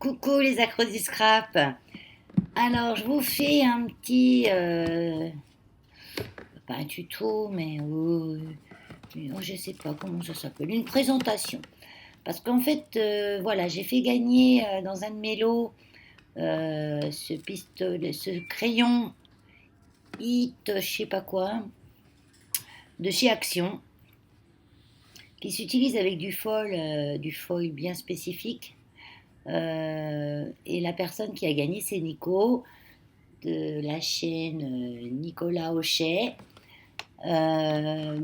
Coucou les accros du scrap. Alors, je vous fais un petit, pas un tuto, mais je sais pas comment ça s'appelle, une présentation. Parce qu'en fait, voilà, j'ai fait gagner dans un de mes lots ce pistolet, ce crayon Hit, je sais pas quoi, de chez Action, qui s'utilise avec du foil bien spécifique. Et la personne qui a gagné, c'est Nico, de la chaîne Nicolas Hochet. Euh,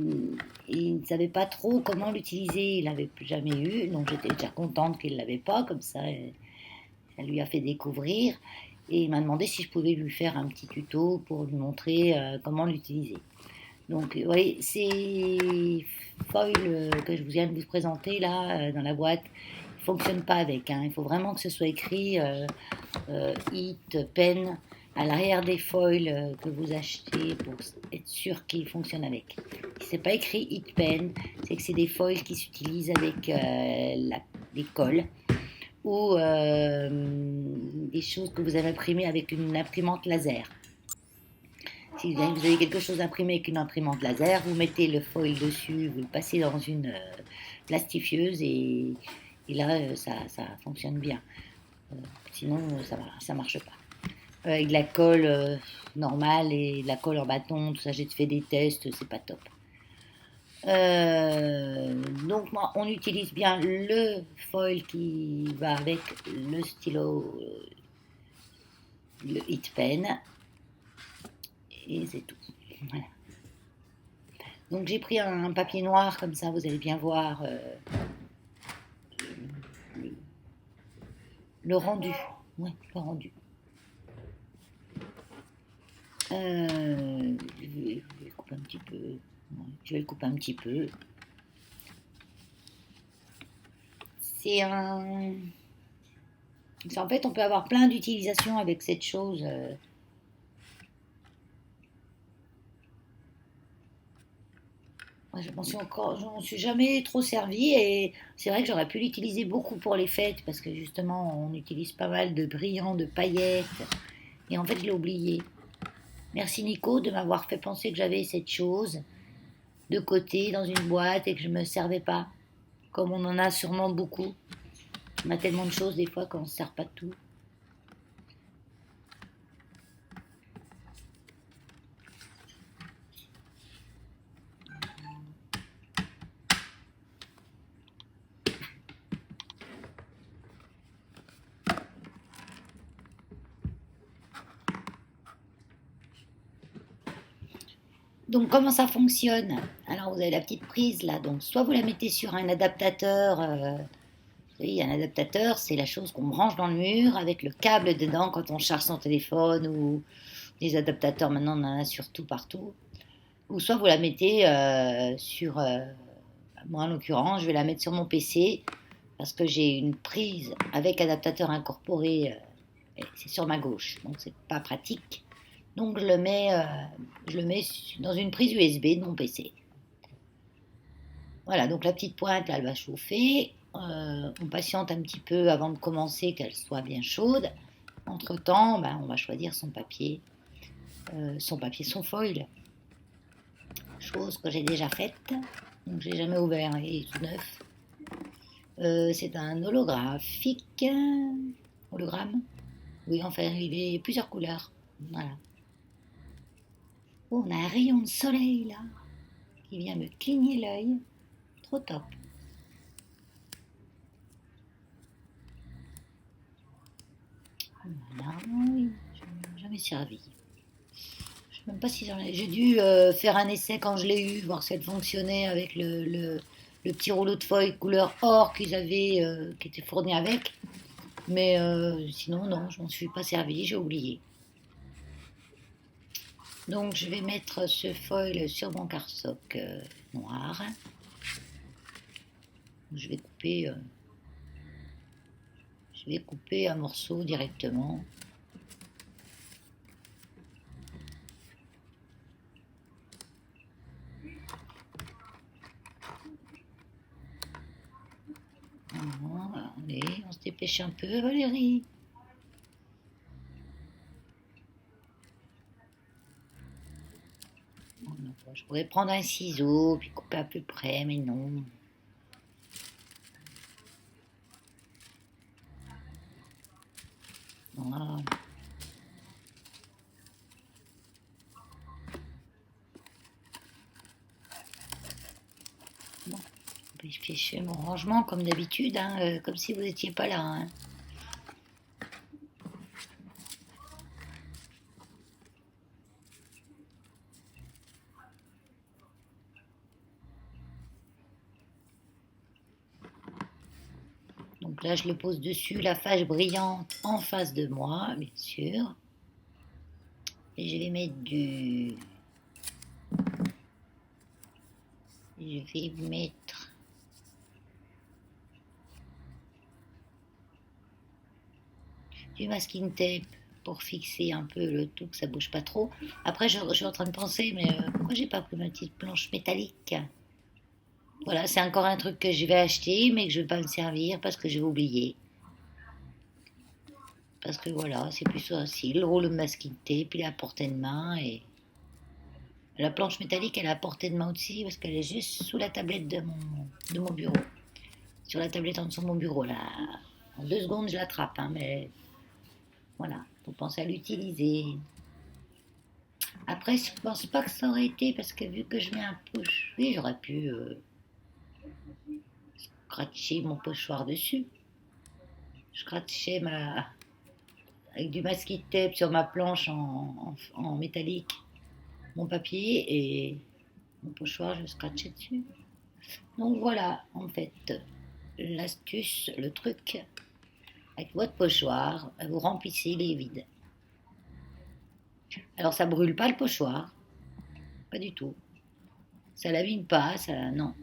il ne savait pas trop comment l'utiliser, il l'avait jamais eu, donc j'étais déjà contente qu'il ne l'avait pas, comme ça elle lui a fait découvrir. Et il m'a demandé si je pouvais lui faire un petit tuto pour lui montrer comment l'utiliser. Donc, oui, ces foils que je viens de vous présenter là dans la boîte, ne fonctionnent pas avec. Hein. Il faut vraiment que ce soit écrit Hit, Pen à l'arrière des foils que vous achetez pour être sûr qu'ils fonctionnent avec. Si c'est pas écrit Hit Pen, c'est que c'est des foils qui s'utilisent avec des colles ou des choses que vous avez imprimées avec une imprimante laser. Si vous avez quelque chose imprimé avec une imprimante laser, vous mettez le foil dessus, vous le passez dans une plastifieuse et là, ça fonctionne bien. Sinon, ça marche pas. Avec de la colle normale et de la colle en bâton, tout ça, j'ai fait des tests, c'est pas top. Donc, on utilise bien le foil qui va avec le stylo, le Hit Pen, et c'est tout. Voilà. Donc j'ai pris un papier noir, comme ça vous allez bien voir le, le rendu. Ouais, le rendu. Je vais le couper un petit peu. Ouais, je vais le couper un petit peu. C'est un. En fait, on peut avoir plein d'utilisations avec cette chose. Je m'en suis jamais trop servi et c'est vrai que j'aurais pu l'utiliser beaucoup pour les fêtes parce que justement, on utilise pas mal de brillants, de paillettes et en fait, je l'ai oublié. Merci Nico de m'avoir fait penser que j'avais cette chose de côté dans une boîte et que je ne me servais pas. Comme on en a sûrement beaucoup. On a tellement de choses des fois qu'on ne se sert pas de tout. Donc comment ça fonctionne? Alors vous avez la petite prise là, donc soit vous la mettez sur un adaptateur, vous savez, un adaptateur c'est la chose qu'on branche dans le mur avec le câble dedans quand on charge son téléphone ou les adaptateurs maintenant on en a surtout partout. Ou soit vous la mettez sur, moi en l'occurrence je vais la mettre sur mon PC parce que j'ai une prise avec adaptateur incorporé, c'est sur ma gauche, donc c'est pas pratique. Donc je le mets dans une prise USB de mon PC. Voilà, donc la petite pointe, là, elle va chauffer. On patiente un petit peu avant de commencer qu'elle soit bien chaude. Entre-temps, ben, on va choisir son foil. Chose que j'ai déjà faite. Donc j'ai jamais ouvert, il est tout neuf. C'est un holographique. Hologramme. Oui, enfin, il est plusieurs couleurs. Voilà. Oh, on a un rayon de soleil là qui vient me cligner l'œil. Trop top. Voilà, oui, je n'ai jamais servi. Je sais même pas si j'en ai. J'ai dû faire un essai quand je l'ai eu, voir si elle fonctionnait avec le petit rouleau de feuilles couleur or qu'ils avaient, qui était fourni avec. Mais sinon, non, je m'en suis pas servi, j'ai oublié. Donc je vais mettre ce foil sur mon cardstock noir. Je vais couper, un morceau directement. Voilà, Allez, on se dépêche un peu, Valérie. Oh non, je pourrais prendre un ciseau, puis couper à peu près, mais non. Voilà. Bon, puis je fais mon rangement comme d'habitude, hein, comme si vous n'étiez pas là, hein. Donc là, je le pose dessus, la fâche brillante en face de moi, bien sûr. Et je vais mettre du... Je vais mettre du masking tape pour fixer un peu le tout, que ça bouge pas trop. Après, je suis en train de penser, mais pourquoi j'ai pas pris ma petite planche métallique? Voilà, c'est encore un truc que je vais acheter, mais que je vais pas me servir parce que je vais oublier. Parce que voilà, c'est plus facile. Le rouleau de masking tape, il est à portée de main et la planche métallique, elle est à portée de main aussi parce qu'elle est juste sous la tablette de mon bureau. Sur la tablette en dessous de mon bureau, là. En 2 secondes, je l'attrape, hein, mais voilà, faut penser à l'utiliser. Après, je pense pas que ça aurait été parce que vu que je mets un push, oui, j'aurais pu scratcher mon pochoir dessus. Je scratchais avec du masking tape sur ma planche en métallique mon papier et mon pochoir, je scratchais dessus. Donc voilà, en fait, l'astuce, le truc, avec votre pochoir, vous remplissez les vides. Alors ça brûle pas le pochoir, pas du tout. Ça l'abîme pas, ça, non.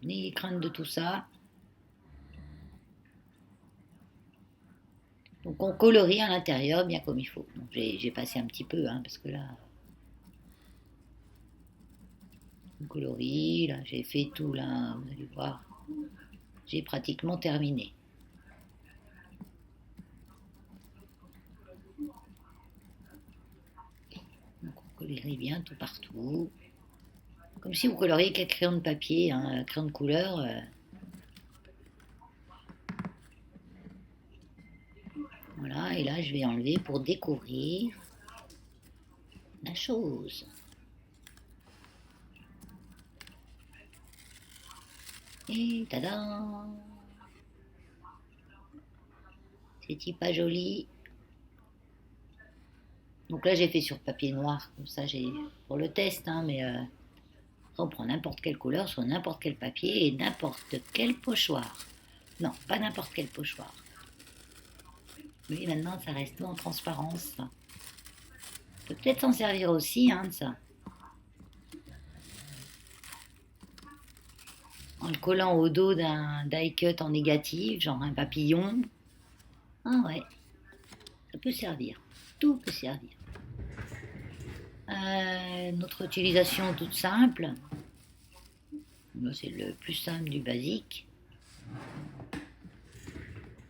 Ni crainte de tout ça. Donc on colorie à l'intérieur bien comme il faut. Donc j'ai passé un petit peu, hein, parce que là, on colorie, là, j'ai fait tout, là, vous allez voir. J'ai pratiquement terminé. Donc on colorie bien tout partout. Comme si vous coloriez avec un crayon de papier, hein, un crayon de couleur. Voilà, et là je vais enlever pour découvrir la chose. Et tada! C'est-il pas joli? Donc là j'ai fait sur papier noir, comme ça j'ai pour le test, hein, mais on prend n'importe quelle couleur sur n'importe quel papier et n'importe quel pochoir. Non, pas n'importe quel pochoir. Oui, maintenant ça reste tout en transparence. On peut peut-être s'en servir aussi, hein, de ça. En le collant au dos d'un die cut en négatif, genre un papillon. Ah ouais, ça peut servir. Tout peut servir. Notre utilisation toute simple. C'est le plus simple du basique.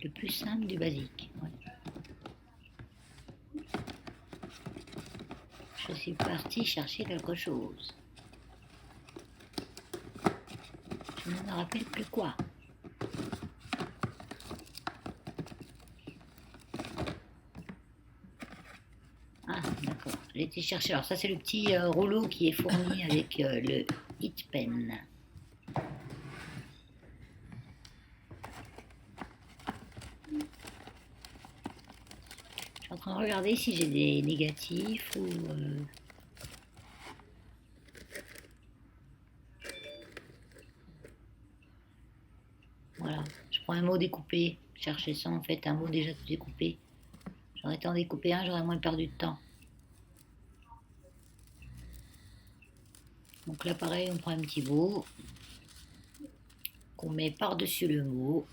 Le plus simple du basique. Ouais. Je suis partie chercher quelque chose. Je ne me rappelle plus quoi. Ah, d'accord. J'ai été chercher. Alors ça, c'est le petit rouleau qui est fourni avec le Hit Pen. Je suis en train de regarder si j'ai des négatifs ou... Voilà. Je prends un mot découpé. Chercher ça, en fait, un mot déjà tout découpé. J'aurais été en découper un, j'aurais moins perdu de temps. Donc là, pareil, on prend un petit mot qu'on met par-dessus le mot.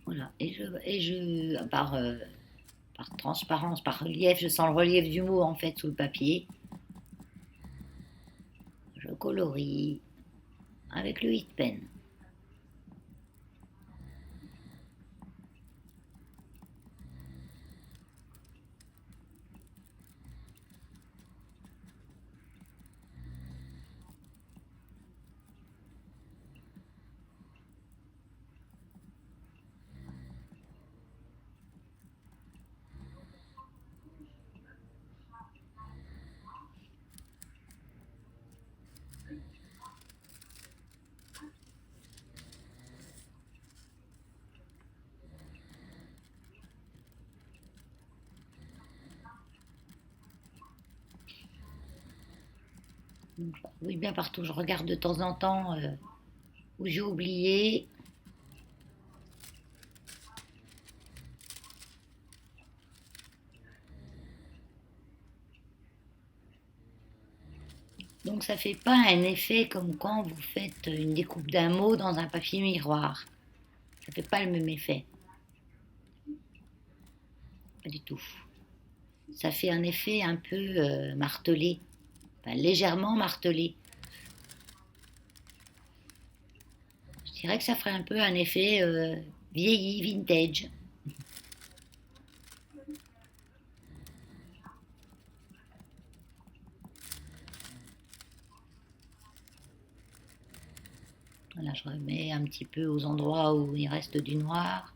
Voilà. Par transparence, par relief, je sens le relief du mot en fait sous le papier. coloris avec le Heat Pen. Oui, bien partout. Je regarde de temps en temps où j'ai oublié. Donc ça fait pas un effet comme quand vous faites une découpe d'un mot dans un papier miroir. Ça fait pas le même effet. Pas du tout. Ça fait un effet un peu martelé, enfin, légèrement martelé. Je dirais que ça ferait un peu un effet vieilli, vintage. Voilà, je remets un petit peu aux endroits où il reste du noir,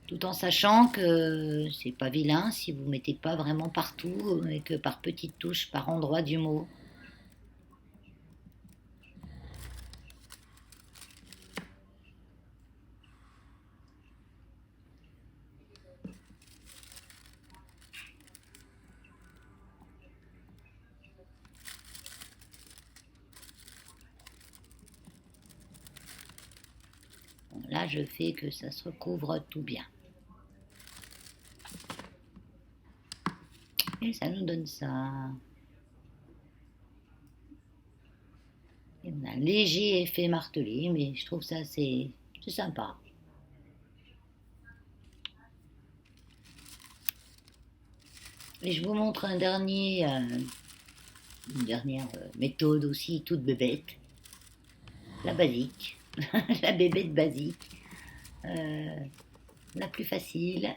tout en sachant que c'est pas vilain si vous mettez pas vraiment partout et que par petites touches, par endroit du mot. Bon, là, je fais que ça se recouvre tout bien. Et ça nous donne ça. Et on a un léger effet martelé, mais je trouve ça c'est sympa. Et je vous montre une dernière méthode aussi, toute bébête, la basique, la bébête basique, euh, la plus facile,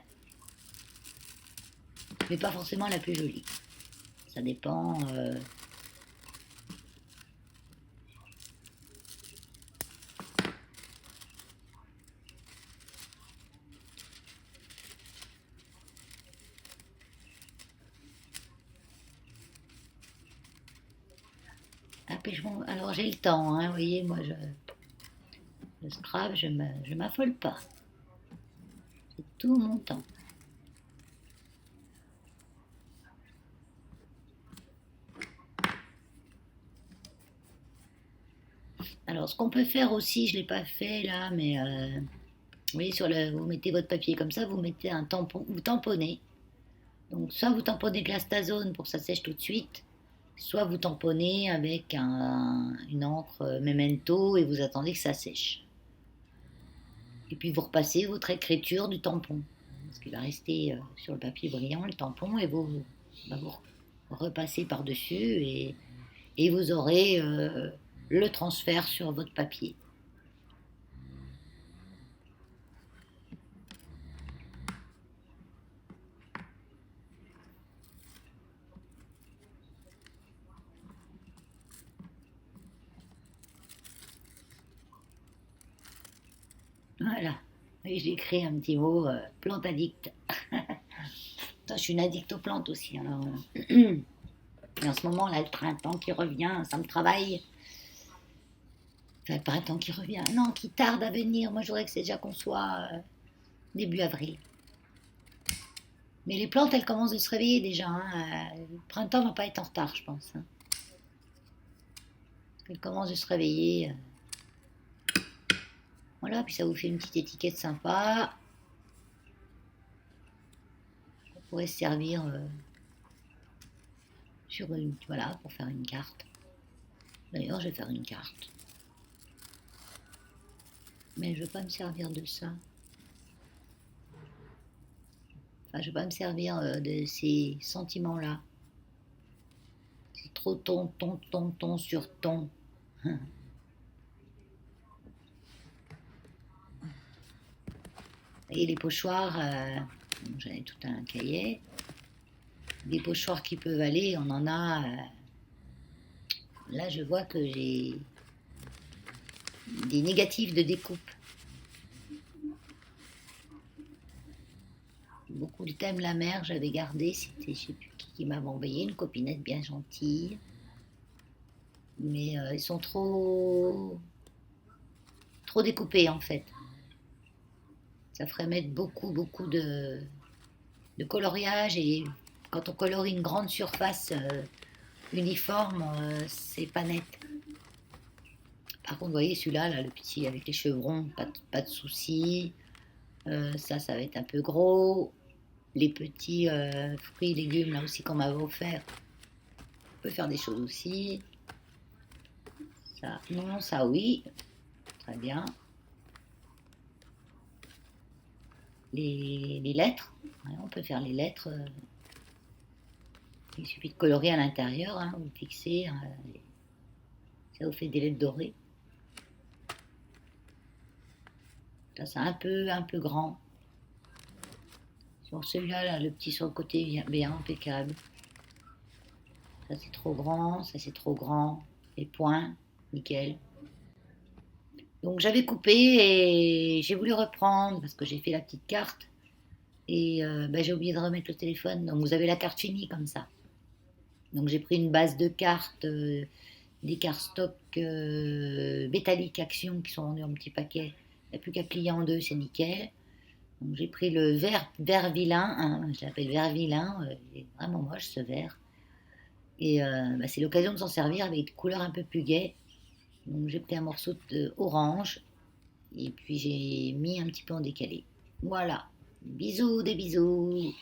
mais pas forcément la plus jolie. Ça dépend. Alors j'ai le temps, hein, vous voyez, moi le Scrabble, je m'affole pas. C'est tout mon temps. Alors ce qu'on peut faire aussi, je ne l'ai pas fait là, mais vous voyez, vous mettez votre papier comme ça, vous mettez un tampon, vous tamponnez. Donc soit vous tamponnez de l'astazone pour que ça sèche tout de suite, soit vous tamponnez avec une encre Memento et vous attendez que ça sèche. Et puis vous repassez votre écriture du tampon. Parce qu'il va rester sur le papier brillant, le tampon, et vous repassez par-dessus et vous aurez le transfert sur votre papier. Voilà. Et j'ai écrit un petit mot, plante addict. Je suis une addict aux plantes aussi. Alors, et en ce moment, là, le printemps qui revient, ça me travaille. Enfin, le printemps qui revient, non, qui tarde à venir. Moi, je voudrais que c'est déjà qu'on soit début avril. Mais les plantes, elles commencent à se réveiller déjà, hein. Le printemps va pas être en retard, je pense, hein. Elles commencent à se réveiller. Voilà, puis ça vous fait une petite étiquette sympa. Ça pourrait se servir voilà, pour faire une carte. D'ailleurs, je vais faire une carte. Mais je ne veux pas me servir de ça. Enfin, je ne veux pas me servir de ces sentiments-là. C'est trop ton sur ton. Et les pochoirs, j'en ai tout un cahier. Des pochoirs qui peuvent aller, on en a. Là, je vois que j'ai des négatifs de découpe. Beaucoup de thèmes la mer, j'avais gardé, c'était je sais plus qui m'avait envoyé, une copinette bien gentille. Mais ils sont trop découpés en fait. Ça ferait mettre beaucoup de coloriage et quand on colorie une grande surface uniforme, c'est pas net. Par contre, vous voyez celui-là, là, le petit avec les chevrons, pas de souci. Ça va être un peu gros. Les petits fruits et légumes, là aussi, qu'on m'avait offert, on peut faire des choses aussi. Ça, non, ça oui, très bien. Les lettres, ouais, on peut faire les lettres. Il suffit de colorier à l'intérieur, hein, ou de fixer. Ça vous fait des lettres dorées. Ça, c'est un peu grand. Sur celui-là, là, le petit sur le côté, bien impeccable. Ça, c'est trop grand, ça, c'est trop grand. Les points, nickel. Donc, j'avais coupé et j'ai voulu reprendre parce que j'ai fait la petite carte. Et j'ai oublié de remettre le téléphone. Donc, vous avez la carte finie comme ça. Donc, j'ai pris une base de cartes, des cartes stock métalliques Action qui sont vendues en petits paquets. Il n'y a plus qu'à plier en deux, c'est nickel. Donc, j'ai pris le vert vilain, hein, je l'appelle vert vilain, il est vraiment moche ce vert. Et c'est l'occasion de s'en servir avec des couleurs un peu plus gaies. Donc j'ai pris un morceau d'orange et puis j'ai mis un petit peu en décalé. Voilà, bisous, des bisous.